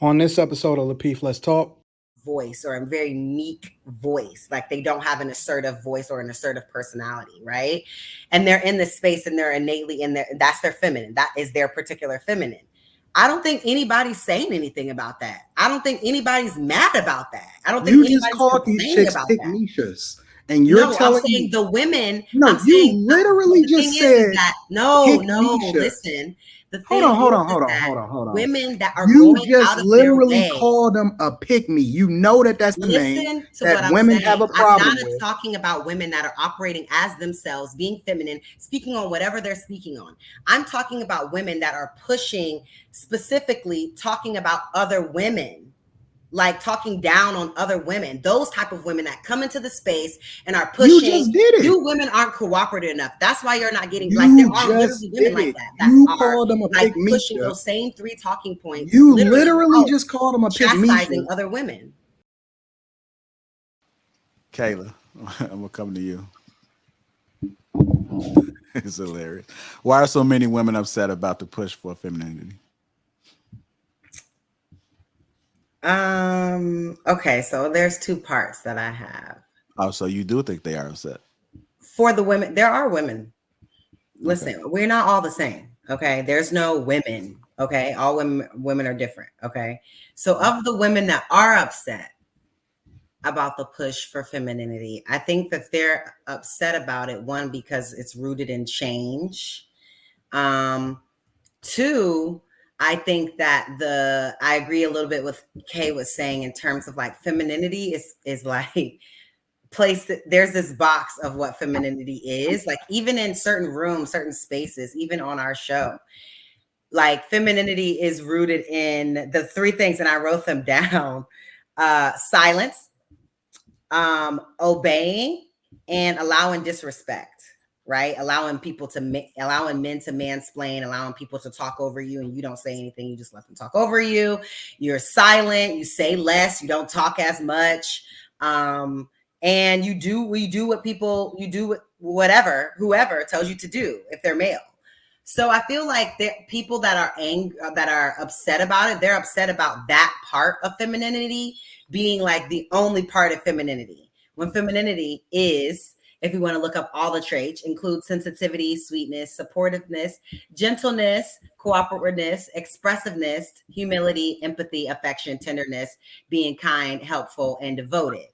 On this episode of Lapeef, Let's Talk. Voice or a very meek voice, like they don't have an assertive voice or an assertive personality, right? And they're in this space and they're innately in there. That's their feminine. That is their particular feminine. I don't think anybody's saying anything about that. I don't think anybody's mad about that. I don't think you just called these chicks pick-me'shas. And you're telling me the women. No, you literally just said that. No, listen. Hold on. Women that are you going just out of literally their way, called them a pick me. You know that's the name that women have a problem with. I'm not talking about women that are operating as themselves, being feminine, speaking on whatever they're speaking on. I'm talking about women that are pushing, specifically talking about other women. Like talking down on other women, those type of women that come into the space and are pushing. You just did it. You women aren't cooperative enough. That's why you're not getting. Like there are literally women like that. You called them a pick me. Pushing those same 3 talking points. You literally just called them a pick me. Chastising other women. Kayla, I'm gonna come to you. It's hilarious. Why are so many women upset about the push for femininity? Okay, so there's 2 parts that I have. Oh, so you do think they are upset? For the women, there are women. Listen, we're not all the same. Okay, there's no women. Okay, all women are different. Okay, so of the women that are upset about the push for femininity, I think that they're upset about it. 1, because it's rooted in change. 2, I think that I agree a little bit with Kay was saying in terms of like femininity is like there's this box of what femininity is, like even in certain rooms, certain spaces, even on our show, like femininity is rooted in the 3 things, and I wrote them down: silence, obeying, and allowing disrespect. Right? Allowing men to mansplain, allowing people to talk over you, and you don't say anything. You just let them talk over you. You're silent. You say less. You don't talk as much. And you do whoever tells you to do if they're male. So I feel like people that are upset about it, they're upset about that part of femininity being like the only part of femininity. When femininity is, if you want to look up all the traits, include sensitivity, sweetness, supportiveness, gentleness, cooperativeness, expressiveness, humility, empathy, affection, tenderness, being kind, helpful, and devoted.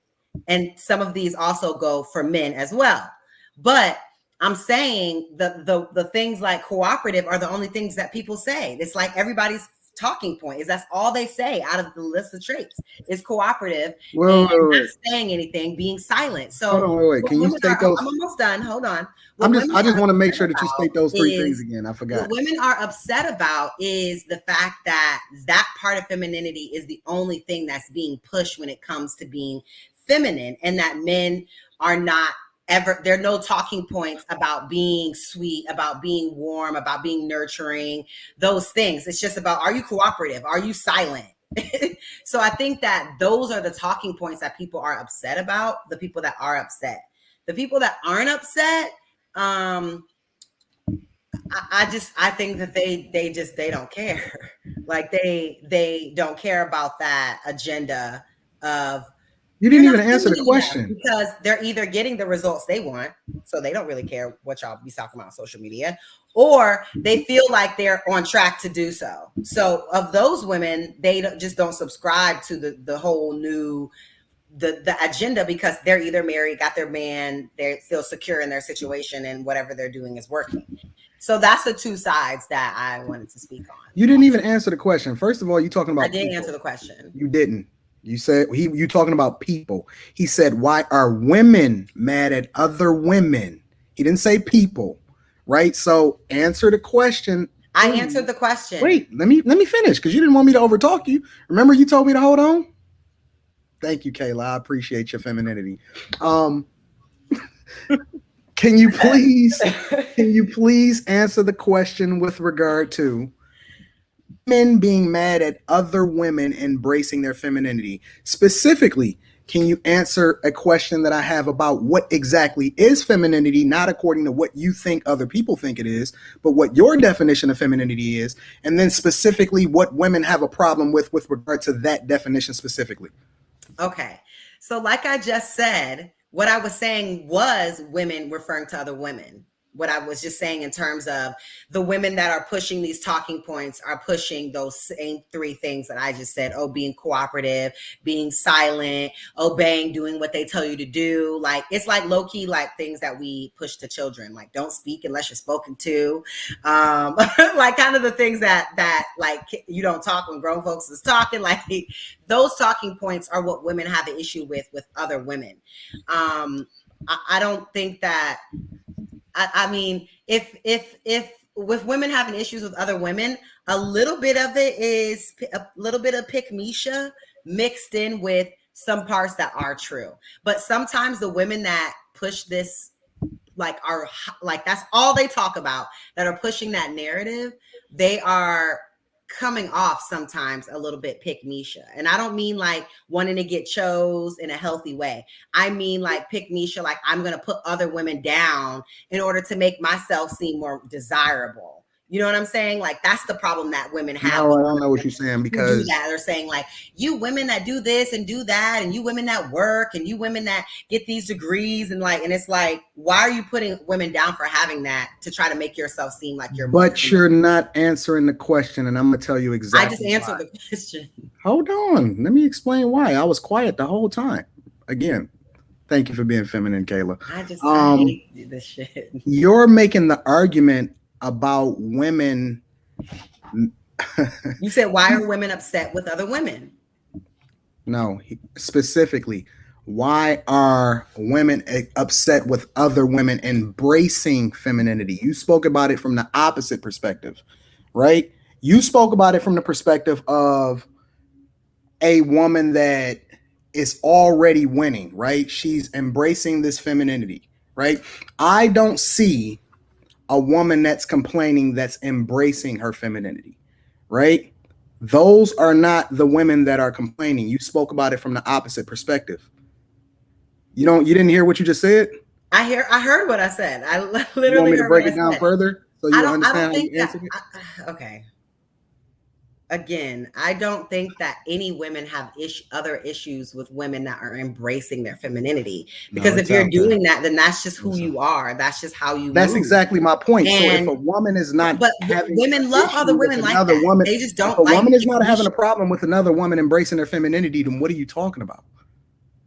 And some of these also go for men as well. But I'm saying the things like cooperative are the only things that people say. It's like everybody's talking point is that's all they say out of the list of traits is cooperative, and not saying anything, being silent. So hold on, wait. Can you state those? I'm almost done. Hold on. I just want to make sure that you state those 3 things again. I forgot. What women are upset about is the fact that part of femininity is the only thing that's being pushed when it comes to being feminine, and that men are not ever, there are no talking points about being sweet, about being warm, about being nurturing, those things. It's just about, are you cooperative? Are you silent? So I think that those are the talking points that people are upset about, the people that are upset. The people that aren't upset, I think that they don't care. Like they don't care about that agenda of, you didn't even answer the question, because they're either getting the results they want, so they don't really care what y'all be talking about on social media, or they feel like they're on track to do so. So of those women, they just don't subscribe to the whole new the agenda, because they're either married, got their man, they feel secure in their situation, and whatever they're doing is working. So that's the 2 sides that I wanted to speak on. You didn't even answer the question. First of all, you talking about I didn't answer the question. You didn't. You said you talking about people. He said, why are women mad at other women? He didn't say people, right? So answer the question. I answered the question. Wait, let me finish, because you didn't want me to overtalk you. Remember, you told me to hold on. Thank you, Kayla. I appreciate your femininity. Can you please answer the question with regard to men being mad at other women embracing their femininity? Specifically, Can you answer a question that I have about what exactly is femininity, not according to what you think other people think it is, but what your definition of femininity is, and then specifically what women have a problem with regard to that definition specifically? Okay. So like I just said, what I was saying was women referring to other women. What I was just saying in terms of the women that are pushing these talking points are pushing those same three things that I just said. Oh, being cooperative, being silent, obeying, doing what they tell you to do. Like, it's like low key, like things that we push to children, like don't speak unless you're spoken to. Like kind of the things that like you don't talk when grown folks is talking. Like those talking points are what women have an issue with other women. I don't think that, I mean, if with women having issues with other women, a little bit of it is a little bit of pick-me-sha mixed in with some parts that are true. But sometimes the women that push this, like, are like, that's all they talk about, that are pushing that narrative, they are coming off sometimes a little bit pick-me-sha. And I don't mean like wanting to get chose in a healthy way. I mean like pick-me-sha, like I'm going to put other women down in order to make myself seem more desirable. You know what I'm saying? Like that's the problem that women have. No, I don't know what you're saying, because they're saying like, you women that do this and do that, and you women that work, and you women that get these degrees, and like, and it's like, why are you putting women down for having that to try to make yourself seem like you're? But you're not answering the question, and I'm gonna tell you exactly. I just answered the question. Hold on, let me explain why. I was quiet the whole time. Again, thank you for being feminine, Kayla. I hate this shit. You're making the argument about women. You said, why are women upset with other women? No, specifically, why are women upset with other women embracing femininity? You spoke about it from the opposite perspective, right? You spoke about it from the perspective of a woman that is already winning, right? She's embracing this femininity, right? I don't see a woman that's complaining, that's embracing her femininity, right? Those are not the women that are complaining. You spoke about it from the opposite perspective. You didn't hear what you just said? I heard what I said. I literally you want me to heard break what it I down said. further so you understand how you answered it? Okay. Again, I don't think that any women have other issues with women that are embracing their femininity. Because if you're doing that, then that's just who you are. That's just how you That's move. exactly my point. And, so if a woman is not, but women love other women like that. Woman, they just don't. If a woman is not having a problem with another woman embracing their femininity, then what are you talking about?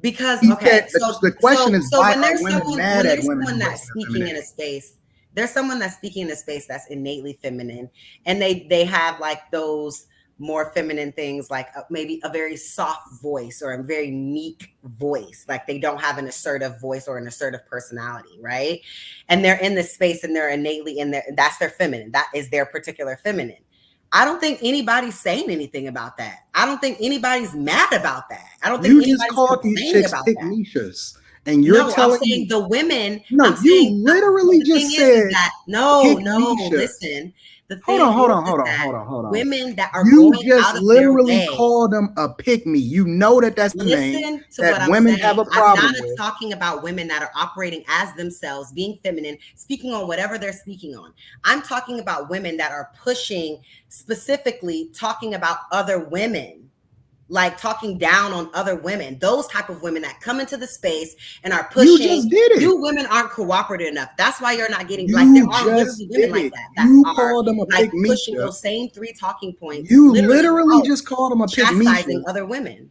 Because okay, so the question is, why when there's are women mad at women? Someone that's speaking in a space, there's someone that's speaking in a space that's innately feminine, and they have like those more feminine things, like maybe a very soft voice or a very meek voice, like they don't have an assertive voice or an assertive personality, right? And they're in this space and they're innately in there. That's their feminine. That is their particular feminine. I don't think anybody's saying anything about that. I don't think anybody's mad about that. I don't think you just called these chicks pick-me-shas, and you're telling I'm saying me the women. No, I'm you saying, literally just said that, no, pick-me-shas. listen. The thing hold on. Women that are you going just out of literally their way, called them a pick-me. You know that's the name to that what I'm women saying. have a problem I'm not with. talking about women that are operating as themselves, being feminine, speaking on whatever they're speaking on. I'm talking about women that are pushing, specifically talking about other women, like talking down on other women, those type of women that come into the space and are pushing. You just did it. You women aren't cooperative enough. That's why you're not getting, like, there are literally women like that you are called them a like pick-me-sha. pushing those same three talking points. You literally just called them a pick-me-sha. Chastising other women.